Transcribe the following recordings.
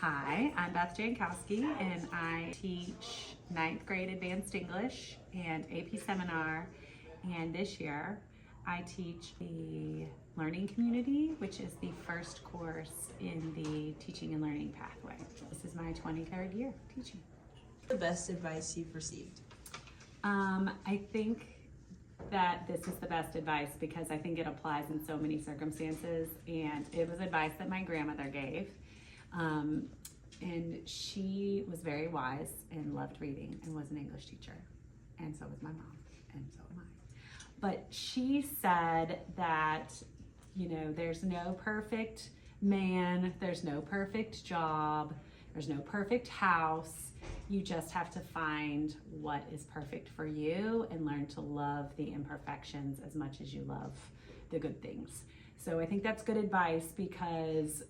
Hi, I'm Beth Jankowski, and I teach 9th grade advanced English and AP seminar. And this year, I teach the learning community, which is the first course in the teaching and learning pathway. This is my 23rd year teaching. The best advice you've received? I think that this is the best advice because I think it applies in so many circumstances, and it was advice that my grandmother gave. And she was very wise and loved reading and was an English teacher, and so was my mom, and so am I. But she said that, there's no perfect man, there's no perfect job, there's no perfect house. You just have to find what is perfect for you and learn to love the imperfections as much as you love the good things. So I think that's good advice because,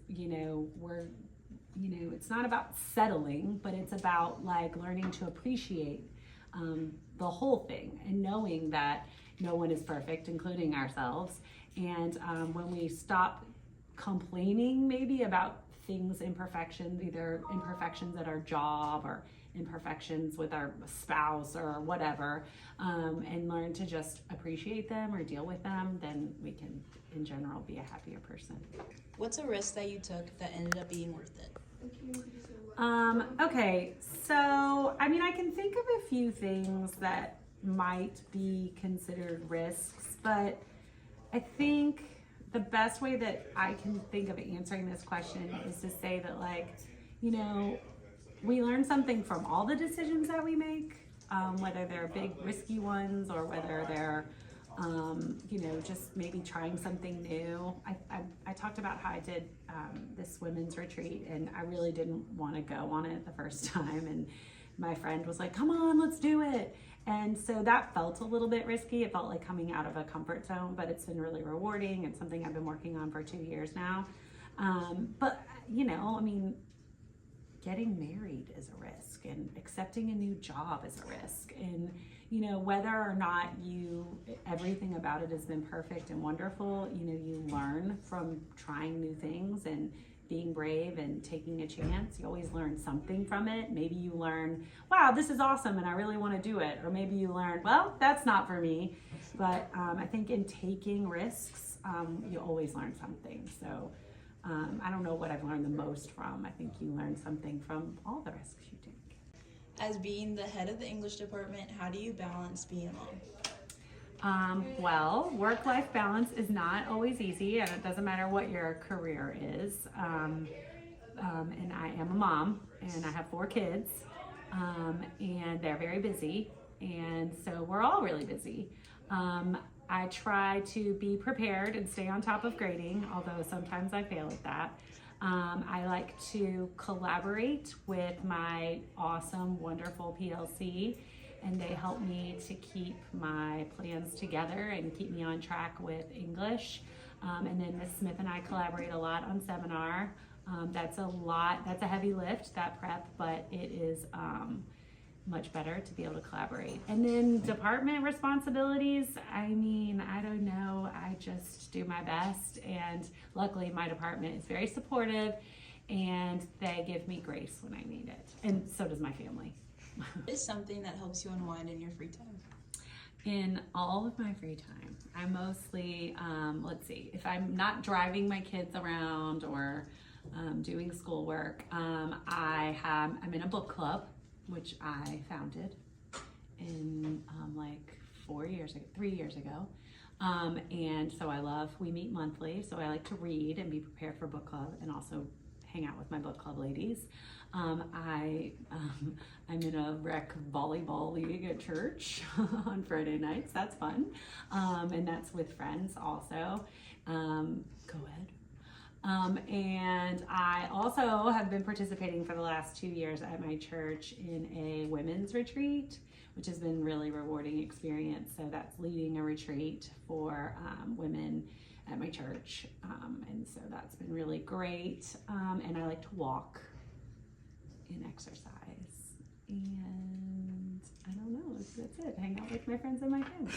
it's not about settling, but it's about learning to appreciate the whole thing and knowing that no one is perfect, including ourselves. And when we stop complaining maybe about things, imperfections, either imperfections at our job or imperfections with our spouse or whatever, and learn to just appreciate them or deal with them, then we can, in general, be a happier person. What's a risk that you took that ended up being worth it? Okay, so I can think of a few things that might be considered risks, but I think the best way that I can think of answering this question is to say that, we learn something from all the decisions that we make, whether they're big risky ones or whether they're just maybe trying something new. I talked about how I did this women's retreat, and I really didn't want to go on it the first time, and my friend was like, come on, let's do it. And so that felt a little bit risky. It felt like coming out of a comfort zone, but it's been really rewarding and something I've been working on for 2 years now. But getting married is a risk, and accepting a new job is a risk, and whether or not everything about it has been perfect and wonderful, you learn from trying new things and being brave and taking a chance. You always learn something from it. Maybe you learn, wow, this is awesome and I really want to do it. Or maybe you learn, well, that's not for me. But I think in taking risks, you always learn something. So I don't know what I've learned the most from. I think you learn something from all the risks you take. As being the head of the English department, how do you balance being a mom? Well, work-life balance is not always easy, and it doesn't matter what your career is. And I am a mom, and I have 4 kids, and they're very busy, and so we're all really busy. I try to be prepared and stay on top of grading, although sometimes I fail at that. I like to collaborate with my awesome, wonderful PLC, and they help me to keep my plans together and keep me on track with English. And then Ms. Smith and I collaborate a lot on seminar. That's a heavy lift, that prep, but it is much better to be able to collaborate. And then department responsibilities, I don't know, I just do my best, and luckily my department is very supportive and they give me grace when I need it, and so does my family. What is something that helps you unwind in your free time? In all of my free time, I mostly, if I'm not driving my kids around or doing schoolwork, I'm in a book club, which I founded in 3 years ago. And so we meet monthly, so I like to read and be prepared for book club and also hang out with my book club ladies. I'm in a rec volleyball league at church on Friday nights. That's fun. And that's with friends also. Go ahead. And I also have been participating for the last 2 years at my church in a women's retreat, which has been really rewarding experience. So that's leading a retreat for women at my church. And so that's been really great. And I like to walk and exercise. And I don't know, that's it. Hang out with my friends and my family.